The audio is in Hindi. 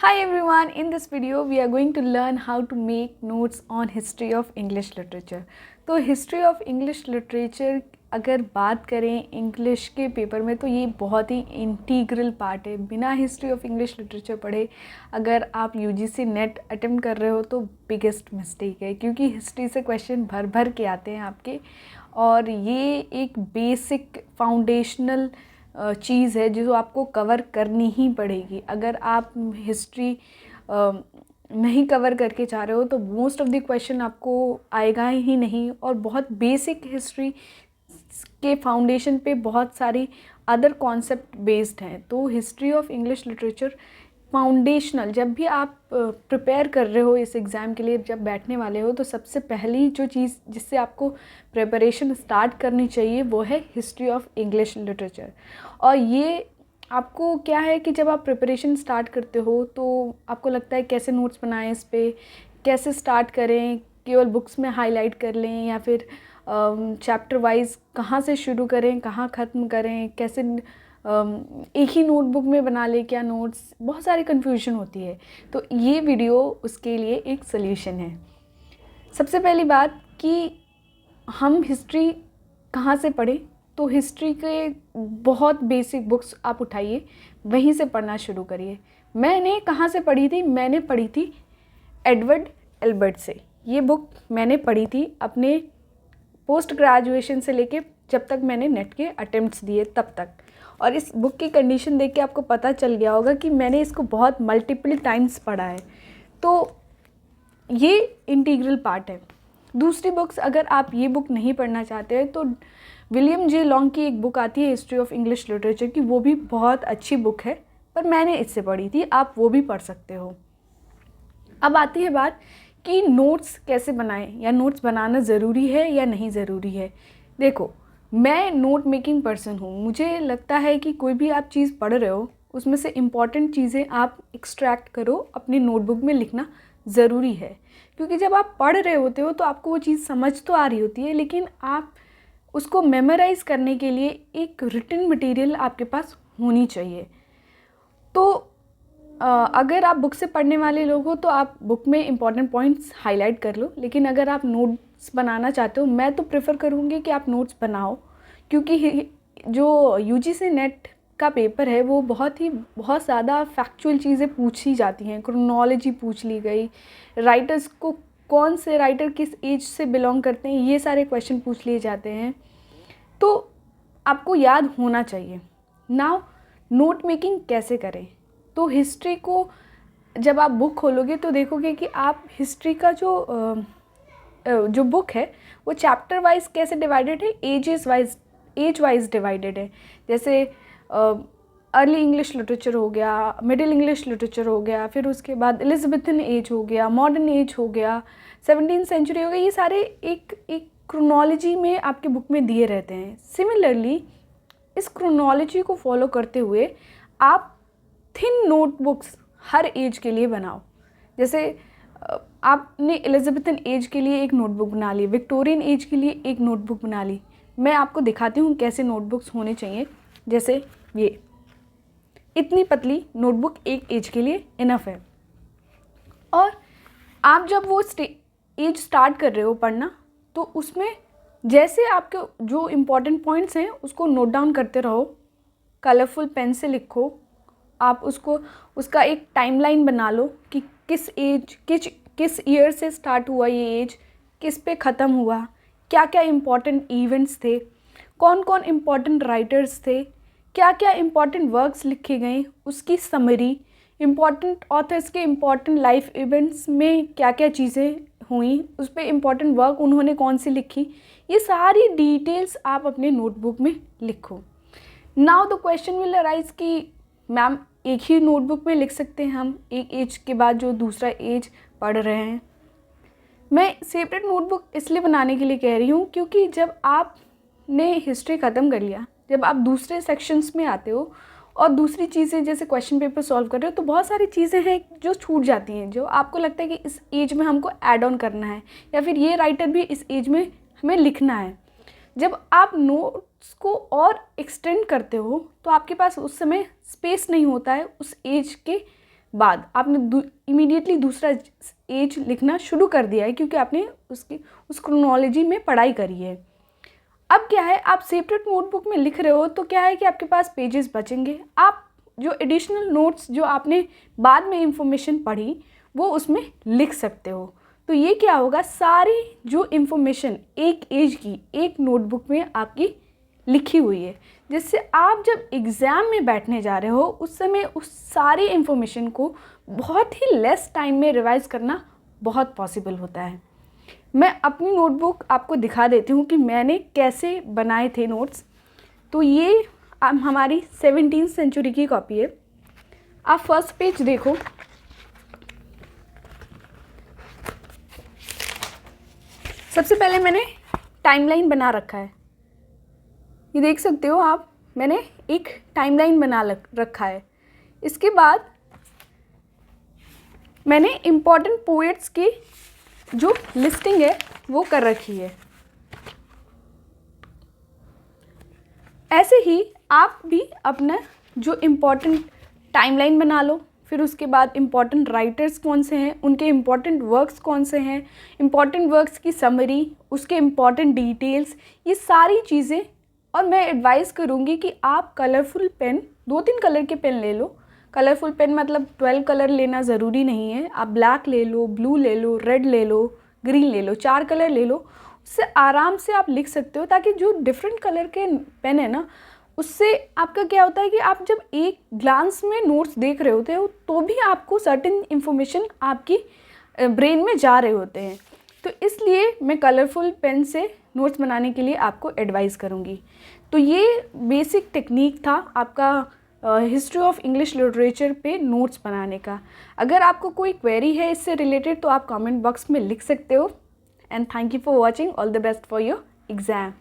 Hi everyone, in this video we are going to learn how to make notes on history of English literature. तो history of English literature अगर बात करें इंग्लिश के पेपर में तो ये बहुत ही इंटीग्रल पार्ट है. बिना हिस्ट्री ऑफ इंग्लिश लिटरेचर पढ़े अगर आप यूजीसी नेट अटेम्प्ट कर रहे हो तो बिगेस्ट मिस्टेक है, क्योंकि हिस्ट्री से क्वेश्चन भर भर के आते हैं आपके, और ये एक बेसिक फाउंडेशनल चीज़ है जो आपको कवर करनी ही पड़ेगी. अगर आप हिस्ट्री नहीं कवर करके जा रहे हो तो मोस्ट ऑफ द क्वेश्चन आपको आएगा ही नहीं, और बहुत बेसिक हिस्ट्री के फाउंडेशन पे बहुत सारी अदर कॉन्सेप्ट बेस्ड हैं. तो history of English literature foundational, जब भी आप प्रिपेयर कर रहे हो इस एग्ज़ाम के लिए, जब बैठने वाले हो, तो सबसे पहली जो चीज़ जिससे आपको प्रिपरेशन स्टार्ट करनी चाहिए वो है हिस्ट्री ऑफ इंग्लिश लिटरेचर. और ये आपको क्या है कि जब आप प्रिपरेशन स्टार्ट करते हो तो आपको लगता है कैसे नोट्स बनाएं, इस पर कैसे स्टार्ट करें, केवल बुक्स में हाईलाइट कर लें या फिर चैप्टर वाइज कहाँ से शुरू करें, कहाँ ख़त्म करें, कैसे एक ही नोटबुक में बना ले क्या नोट्स, बहुत सारी कन्फ्यूजन होती है. तो ये वीडियो उसके लिए एक सल्यूशन है. सबसे पहली बात कि हम हिस्ट्री कहाँ से पढ़ें, तो हिस्ट्री के बहुत बेसिक बुक्स आप उठाइए, वहीं से पढ़ना शुरू करिए. मैंने कहाँ से पढ़ी थी? मैंने पढ़ी थी एडवर्ड एल्बर्ट से. ये बुक मैंने पढ़ी थी अपने पोस्ट ग्रेजुएशन से लेके जब तक मैंने नेट के अटेम्प्ट्स दिए तब तक. और इस बुक की कंडीशन देख के आपको पता चल गया होगा कि मैंने इसको बहुत मल्टीपल टाइम्स पढ़ा है. तो ये इंटीग्रल पार्ट है. दूसरी बुक्स, अगर आप ये बुक नहीं पढ़ना चाहते हैं तो विलियम जे लॉन्ग की एक बुक आती है हिस्ट्री ऑफ इंग्लिश लिटरेचर की, वो भी बहुत अच्छी बुक है, पर मैंने इससे पढ़ी थी, आप वो भी पढ़ सकते हो. अब आती है बात कि नोट्स कैसे बनाएं, या नोट्स बनाना ज़रूरी है या नहीं ज़रूरी है. देखो, मैं नोट मेकिंग पर्सन हूँ. मुझे लगता है कि कोई भी आप चीज़ पढ़ रहे हो उसमें से इम्पॉर्टेंट चीज़ें आप एक्सट्रैक्ट करो, अपनी नोटबुक में लिखना ज़रूरी है. क्योंकि जब आप पढ़ रहे होते हो तो आपको वो चीज़ समझ तो आ रही होती है, लेकिन आप उसको मेमोराइज़ करने के लिए एक रिटन मटेरियल आपके पास होनी चाहिए. तो अगर आप बुक से पढ़ने वाले लोग हो तो आप बुक में इंपॉर्टेंट पॉइंट्स हाईलाइट कर लो, लेकिन अगर आप नोट्स बनाना चाहते हो, मैं तो प्रेफर करूँगी कि आप नोट्स बनाओ, क्योंकि जो यूजीसी नेट का पेपर है वो बहुत ज़्यादा फैक्चुअल चीज़ें पूछी जाती हैं. क्रोनोलॉजी पूछ ली गई, राइटर्स को कौन से राइटर किस एज से बिलोंग करते हैं, ये सारे क्वेश्चन पूछ लिए जाते हैं. तो आपको याद होना चाहिए. नाउ नोट मेकिंग कैसे करें? तो हिस्ट्री को जब आप बुक खोलोगे तो देखोगे कि आप हिस्ट्री का जो बुक है वो चैप्टर वाइज कैसे डिवाइडेड है, एज वाइज डिवाइडेड है. जैसे अर्ली इंग्लिश लिटरेचर हो गया, मिडिल इंग्लिश लिटरेचर हो गया, फिर उसके बाद एलिजाबेथन एज हो गया, मॉडर्न एज हो गया, 17वीं सेंचुरी हो गया. ये सारे एक क्रोनोलॉजी में आपके बुक में दिए रहते हैं. सिमिलरली इस क्रोनोलॉजी को फॉलो करते हुए आप थिन नोटबुक्स हर एज के लिए बनाओ. जैसे आपने एलिजाबेथन एज के लिए एक नोटबुक बना ली, विक्टोरियन एज के लिए एक नोटबुक बना ली. मैं आपको दिखाती हूँ कैसे नोटबुक्स होने चाहिए. जैसे ये इतनी पतली नोटबुक एक एज के लिए इनफ है. और आप जब वो एज स्टार्ट कर रहे हो पढ़ना, तो उसमें जैसे आपके जो इम्पोर्टेंट पॉइंट्स हैं उसको नोट डाउन करते रहो, कलरफुल पेन से लिखो. आप उसका एक टाइमलाइन बना लो कि किस ईयर से स्टार्ट हुआ ये एज, किस पे ख़त्म हुआ, क्या क्या इम्पॉर्टेंट इवेंट्स थे, कौन कौन इम्पॉर्टेंट राइटर्स थे, क्या क्या इम्पॉर्टेंट वर्क्स लिखे गए, उसकी समरी, इम्पॉर्टेंट ऑथर्स के इम्पॉर्टेंट लाइफ इवेंट्स में क्या क्या चीज़ें हुई, उस पर इम्पॉर्टेंट वर्क उन्होंने कौन सी लिखी, ये सारी डिटेल्स आप अपने नोटबुक में लिखो. Now the question will arise कि मैम एक ही नोटबुक में लिख सकते हैं हम एक एज के बाद जो दूसरा एज पढ़ रहे हैं? मैं सेपरेट नोटबुक इसलिए बनाने के लिए कह रही हूँ क्योंकि जब आपने हिस्ट्री ख़त्म कर लिया, जब आप दूसरे सेक्शंस में आते हो और दूसरी चीज़ें जैसे क्वेश्चन पेपर सॉल्व कर रहे हो, तो बहुत सारी चीज़ें हैं जो छूट जाती हैं, जो आपको लगता है कि इस एज में हमको ऐड ऑन करना है, या फिर ये राइटर भी इस एज में हमें लिखना है. जब आप नोट्स को और एक्सटेंड करते हो तो आपके पास उस समय स्पेस नहीं होता है उस एज के बाद आपने इमीडिएटली दूसरा एज लिखना शुरू कर दिया है, क्योंकि आपने उस क्रोनोलॉजी में पढ़ाई करी है। अब क्या है, आप सेपरेट नोटबुक में लिख रहे हो तो क्या है कि आपके पास पेजेस बचेंगे। आप जो एडिशनल नोट्स जो आपने बाद में इंफॉर्मेशन पढ़ी वो उसमें लिख सकते हो। तो ये क्या होगा, सारी जो इन्फॉर्मेशन एक एज की एक नोटबुक में आपकी लिखी हुई है, जिससे आप जब एग्ज़ाम में बैठने जा रहे हो उस समय उस सारी इन्फॉर्मेशन को बहुत ही लेस टाइम में रिवाइज़ करना बहुत पॉसिबल होता है। मैं अपनी नोटबुक आपको दिखा देती हूँ कि मैंने कैसे बनाए थे नोट्स। तो ये हमारी 17वीं सेंचुरी की कॉपी है। आप फर्स्ट पेज देखो। सबसे पहले मैंने टाइमलाइन बना रखा है, ये देख सकते हो आप, मैंने एक टाइमलाइन बना रखा है। इसके बाद मैंने इम्पॉर्टेंट पोएट्स की जो लिस्टिंग है वो कर रखी है। ऐसे ही आप भी अपना जो इम्पॉर्टेंट टाइमलाइन बना लो, फिर उसके बाद इम्पॉर्टेंट राइटर्स कौन से हैं, उनके इम्पॉर्टेंट वर्क्स कौन से हैं, इम्पॉर्टेंट वर्क्स की समरी, उसके इम्पॉर्टेंट डिटेल्स, ये सारी चीज़ें। और मैं एडवाइस करूँगी कि आप कलरफुल पेन, 2-3 कलर के पेन ले लो। कलरफुल पेन मतलब 12 कलर लेना ज़रूरी नहीं है, आप ब्लैक ले लो, ब्लू ले लो, रेड ले लो, ग्रीन ले लो, 4 कलर ले लो। उससे आराम से आप लिख सकते हो, ताकि जो डिफरेंट कलर के पेन है ना, उससे आपका क्या होता है कि आप जब एक ग्लांस में नोट्स देख रहे होते हो तो भी आपको सर्टेन इन्फॉर्मेशन आपकी ब्रेन में जा रहे होते हैं। तो इसलिए मैं कलरफुल पेन से नोट्स बनाने के लिए आपको एडवाइस करूँगी। तो ये बेसिक टेक्निक था आपका हिस्ट्री ऑफ इंग्लिश लिटरेचर पे नोट्स बनाने का। अगर आपको कोई क्वेरी है इससे रिलेटेड तो आप कमेंट बॉक्स में लिख सकते हो। And thank you for watching. All the best for your exam.